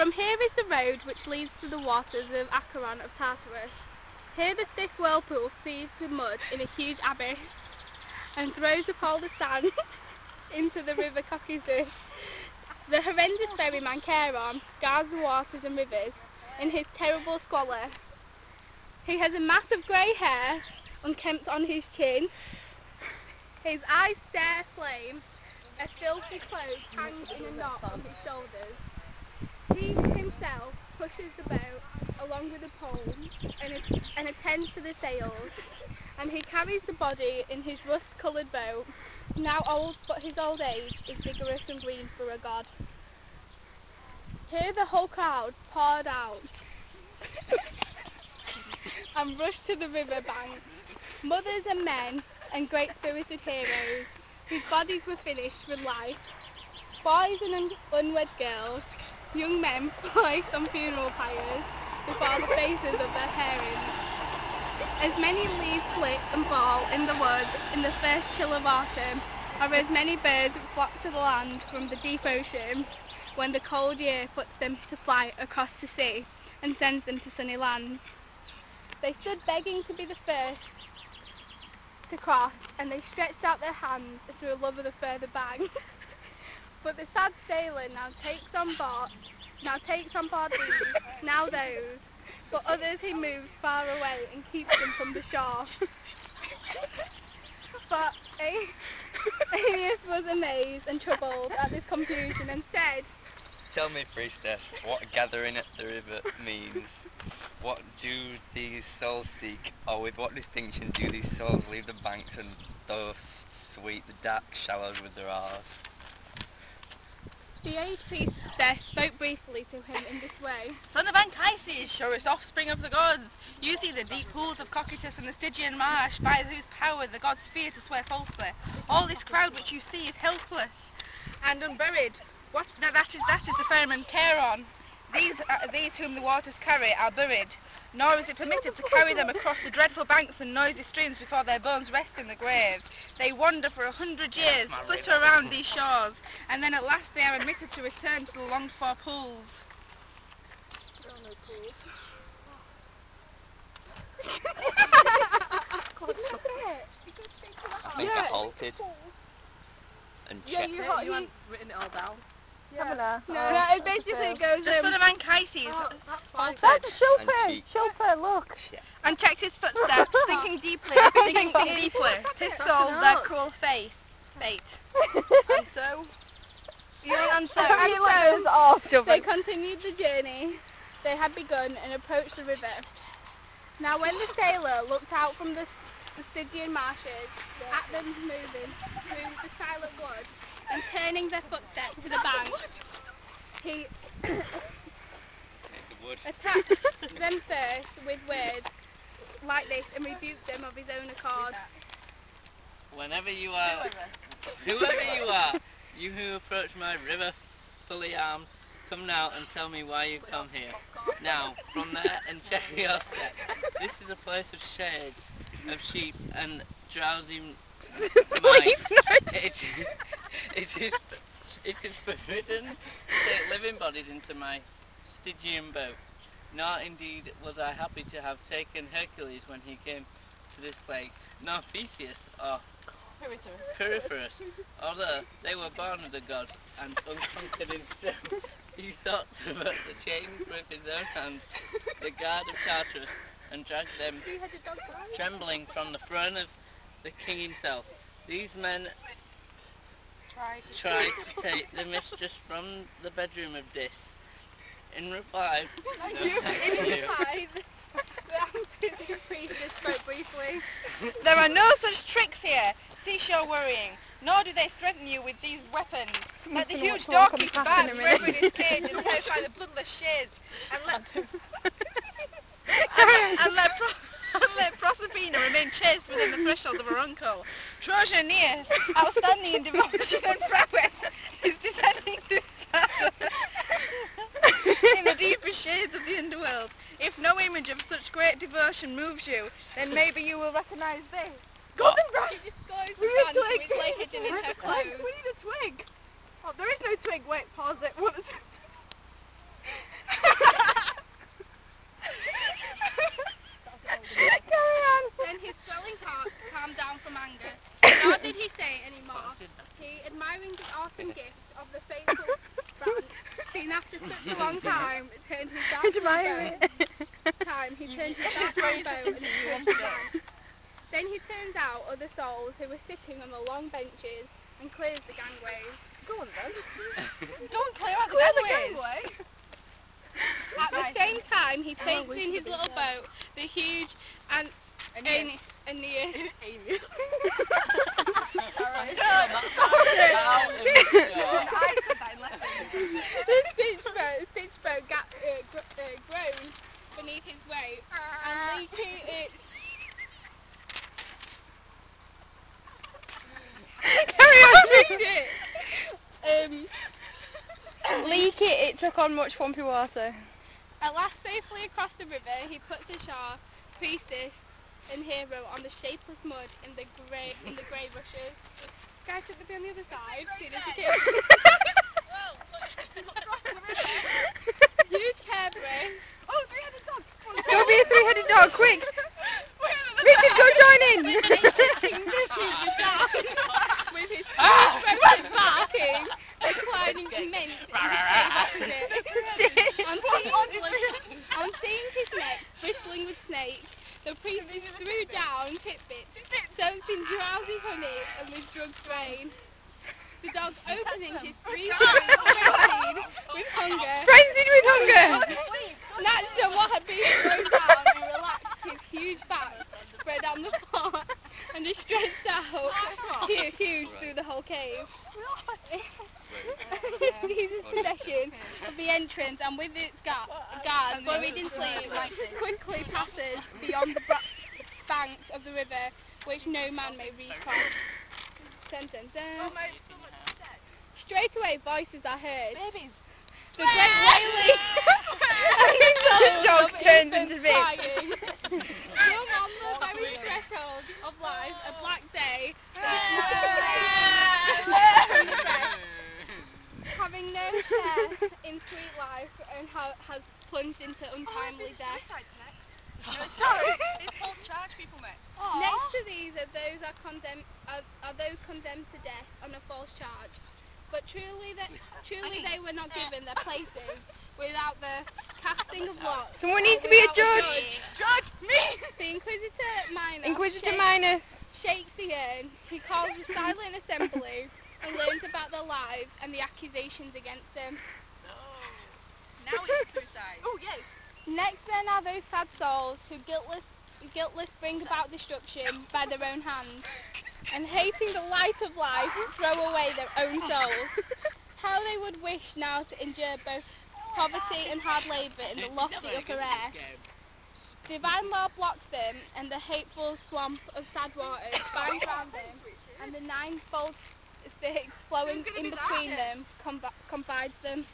From here is the road which leads to the waters of Acheron of Tartarus. Here the thick whirlpool seethes with mud in a huge abyss and throws up all the sand into the river Caucasus. The horrendous ferryman Charon guards the waters and rivers in his terrible squalor. He has a mass of grey hair unkempt on his chin. His eyes stare flame. A filthy cloak hangs in a knot on his shoulders. He himself pushes the boat along with a pole and attends to the sails, and he carries the body in his rust-coloured boat. Now old, but his old age is vigorous and green for a god. Here the whole crowd poured out and rushed to the river bank. Mothers and men and great-spirited heroes, whose bodies were finished with life. Boys and unwed girls, young men placed on funeral pyres before the faces of their parents. As many leaves slip and fall in the woods in the first chill of autumn, or as many birds flock to the land from the deep ocean when the cold year puts them to flight across the sea and sends them to sunny lands. They stood begging to be the first to cross, and they stretched out their hands through a love of the further bank. But the sad sailor now takes on board these, now those, but others he moves far away and keeps them from the shore. But Aeneas was amazed and troubled at this confusion and said, "Tell me, priestess, what gathering at the river means. What do these souls seek, or with what distinction do these souls leave the banks and thus sweep the dark shallows with their oars?" The aged priestess spoke briefly to him in this way. "Son of Anchises, surest offspring of the gods, you see the deep pools of Cocytus and the Stygian marsh, by whose power the gods fear to swear falsely. All this crowd which you see is helpless and unburied. That is the ferryman Charon. These whom the waters carry are buried, nor is it permitted to carry them across the dreadful banks and noisy streams before their bones rest in the grave. They wander for 100 years, flitter around these shores, and then at last they are admitted to return to the longed-for pools." There are no pools. I think I halted and checked. You haven't written it all down. Yeah. No, it basically goes The son of Anchises That's Shilper, look. and checked his footsteps, thinking deeply, his soul, their cruel fate. And so, they continued the journey they had begun and approached the river. Now when the sailor looked out from the Stygian marshes at them moving through the silent wood and turning their footsteps to the bank, he attacked them first with words like this and rebuked them of his own accord. "Whoever you are, you who approach my river fully armed, come now and tell me why you come here. Now, from there and check your steps. This is a place of shades, of sheep and drowsy mice. It is forbidden to take living bodies into my Stygian boat. Nor indeed was I happy to have taken Hercules when he came to this lake, nor Theseus or Peripherus, although they were born of the gods and unconquered in strength. He sought to break the chains with his own hands, the guard of Tartarus, and dragged them trembling from the throne of the king himself. These men tried to take the mistress from the bedroom of Dis. In reply, the priestess spoke briefly. there are no such tricks here. Cease your worrying, nor do they threaten you with these weapons. Let the huge doorkeeper guard forever in his cage and terrify the bloodless shades, and let Proserpina remain chaste within the threshold of her uncle. Trojan Aeneas, outstanding in devotion and prowess, is descending to in the deepest shades of the underworld. If no image of such great devotion moves you, then maybe you will recognise this. Golden brush! She disclosed the gun which lay hidden in her clothes. We need a twig. Oh, there is no twig. Wait, pause it. What is from anger. Nor did he say any more. He, admiring the awesome gift of the faithful branch, seen after such a long time, turned his back to the bow. He turned his back to the bow and switched the branch. Then he turns out other souls who were sitting on the long benches and clears the gangways. Go on then. Don't clear out Clear the the gangway. At the same time, he takes in his little boat the huge Aeneas. The pitch boat groans beneath his weight, and leaking its It took on much swampy water. At last safely across the river, he puts ashore priestess and hero on the shapeless mud in the grey rushes. Guys, should they be on the other side? Huge hairbreadth. Oh, three-headed dog! Go be a three-headed dog, quick! Richard, go join in! With his broken barking, reclining immense in the cave opposite. On seeing his neck bristling with snakes, the priest threw down titbits, soaked in drowsy honey and with drugged brain. The dog opening his 3 frenzied with hunger, snatched at what had been thrown down and relaxed his huge back, spread on the floor, and is stretched out, huge through the whole cave. Seizes possession of the entrance and with its guards buried in sleep, quickly passes beyond the banks of the river, which no man may recross. Dun, dun, dun. Straight away voices are heard. Babies! The great wailing The dog turns into bits. crying. Come on the very threshold of life, a black day, having no share in sweet life and has plunged into untimely death. Sorry, it's false charge people next. Next to these are those condemned to death on a false charge. But truly they were not given their places without the casting of lots. Someone needs to be a judge. Judge me! The Inquisitor Minor. shakes the urn. He calls a silent assembly and learns about their lives and the accusations against them. Now it's suicide. Oh, yes. Next then are those sad souls who guiltless bring about destruction by their own hands, and hating the light of life throw away their own souls. How they would wish now to endure both poverty and hard labour in the lofty upper air. Divine law blocks them, and the hateful swamp of sad waters binds round them, and the ninefold Styx flowing in between them confides them.